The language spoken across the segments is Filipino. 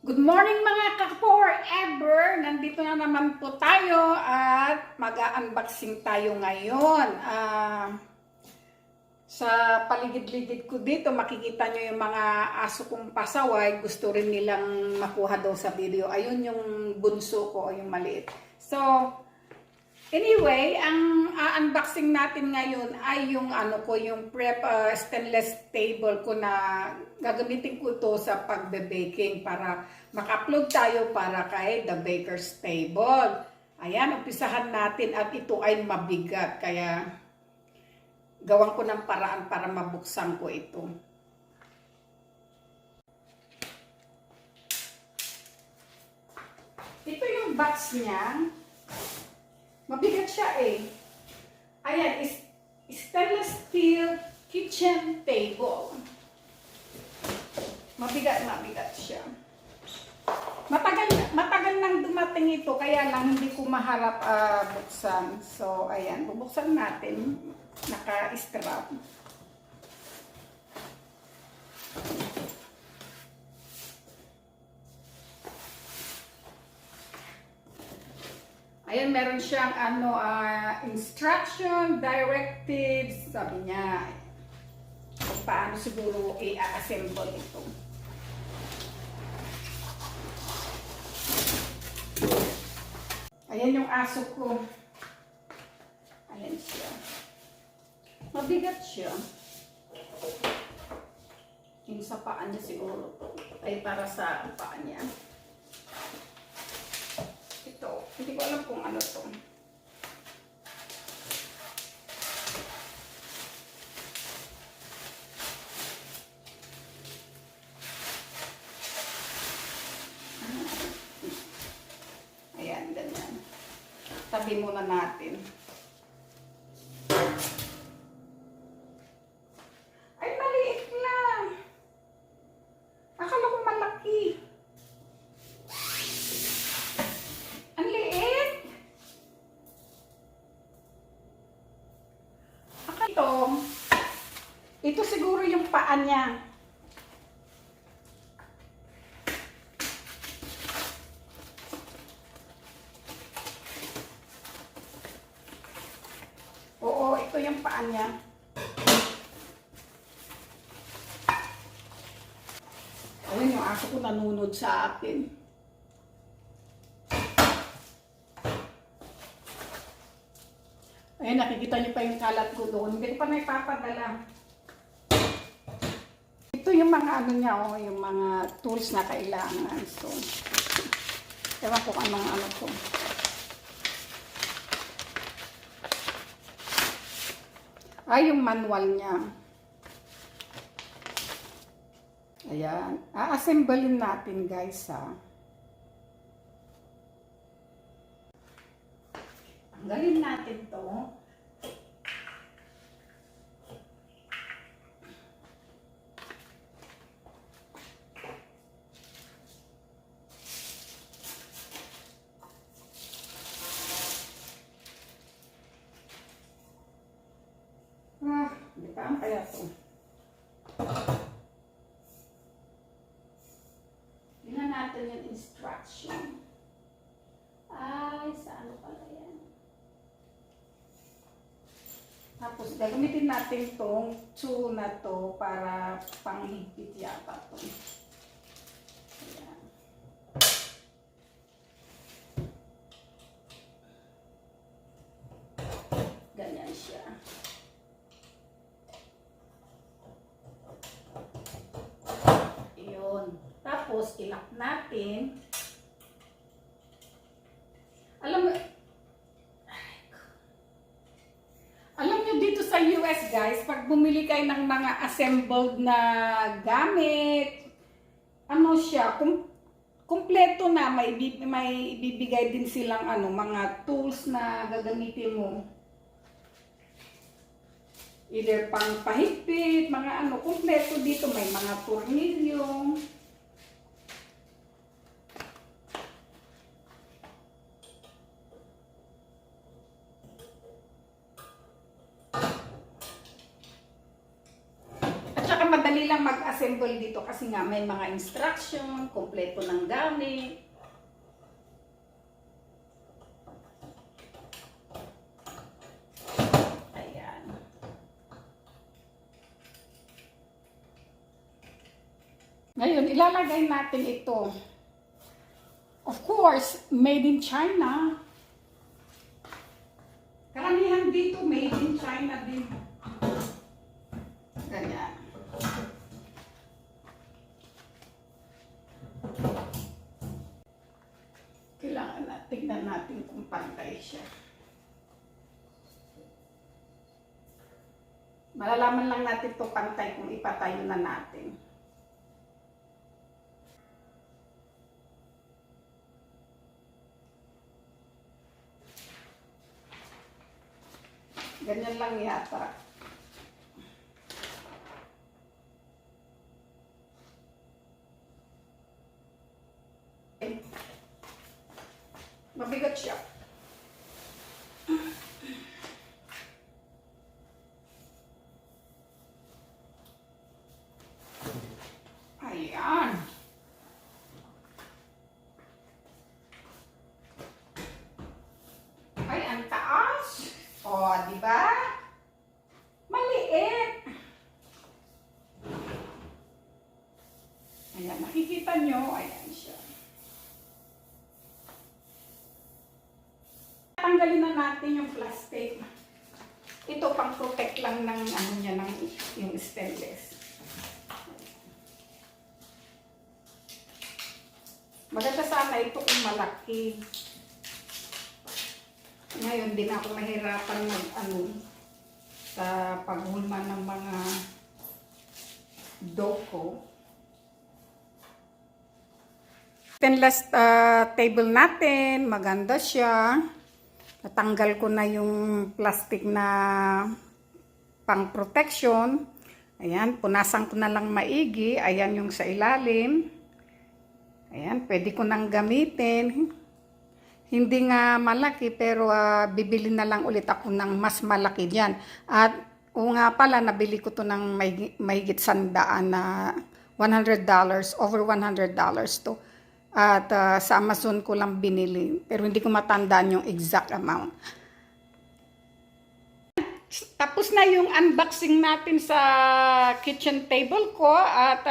Good morning mga ka-PoR-EbEr! Nandito na naman po tayo at mag-unboxing tayo ngayon. Sa paligid-ligid ko dito, makikita nyo yung mga aso kong pasaway. Gusto rin nilang makuha daw sa video. Ayun yung bunso ko, yung maliit. So, anyway, ang unboxing natin ngayon ay yung yung stainless table ko na gagamitin ko to sa pagbe-baking para maka-upload tayo para kay The Baker's Table. Ayan, umpisahan natin at ito ay mabigat kaya gawan ko ng paraan para mabuksan ko ito. Ito yung box niya. Mabigat siya eh. Ayan, stainless steel kitchen table. Mabigat siya. Matagal nang dumating ito, kaya lang hindi ko maharap buksan. So, ayan, bubuksan natin. Naka-strap. Ayan, meron siyang instruction, directives, sabi niya, kung paano siguro i-assemble ito. Ayan yung aso ko. Ayan siya. Mabigat siya. Yung sa paa niya siguro ay para sa paa niya. Ito, hindi ko alam kung ano to. Ayan, ganyan. Tabi muna natin. Ay, maliit lang. Akala ko malaki. Ang liit. Ito siguro yung paa niya. Oo, ito yung paa niya. Ayun yung aso ko nanunod sa akin. Ayun, nakikita niyo pa yung kalat ko doon. Hindi ko pa naipapadala. Ito yung mga niya, yung mga tools na kailangan. So, ewan ko anong to. Ay, yung manual niya. Ayan. A-assemblein natin, guys, ha. Tanggalin natin to. Hindi pa ang kaya to. Tingnan natin yung instruction. Ay, sa ano pala yan? Tapos, gagamitin natin tong tool na to para panghigpit yata to. Ayan. Ganyan siya. Iyon. Tapos, ilak natin. Alam nyo dito sa US, guys, pag bumili kayo ng mga assembled na gamit, siya, kumpleto na, may ibibigay din silang mga tools na gagamitin mo. Either pang pahigpit, mga kumpleto dito, may mga tornilyo. madali lang mag-assemble dito kasi nga may mga instruction, kompleto ng gamit. Ayan. Ngayon, ilalagay natin ito. Of course, made in China. Karamihan dito, made in China din. Ganyan. Kailangan natin, tignan natin kung pantay siya. Malalaman lang natin ito pantay kung ipatayo na natin. Ganyan lang yata. Mabigat siya. Ayan. Ay, ang taas. O, di ba? Maliit. Ayan, nakikita nyo. Ayan siya. Tanggalin na natin yung plastic. Ito pang protect lang ng ano niya, ng yung stainless. Maganda sana ito kung malaki. Ngayon din ako mahirapan sa paghulma ng mga doko. Stainless table natin, maganda siya. Natanggal ko na yung plastic na pang protection. Ayan, punasan ko na lang maigi. Ayan yung sa ilalim. Ayan, pwede ko nang gamitin. Hindi nga malaki pero bibili na lang ulit ako ng mas malaki diyan. At o nga pala, nabili ko to ng mahigit 100 na $100, over $100 to. At sa Amazon ko lang binili. Pero hindi ko matandaan yung exact amount. Tapos na yung unboxing natin sa kitchen table ko. At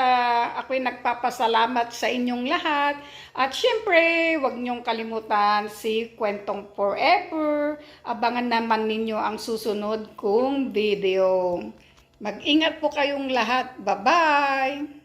ako'y nagpapasalamat sa inyong lahat. At syempre, huwag niyong kalimutan si Kwentong PoR-EbEr. Abangan naman ninyo ang susunod kong video. Mag-ingat po kayong lahat. Bye-bye!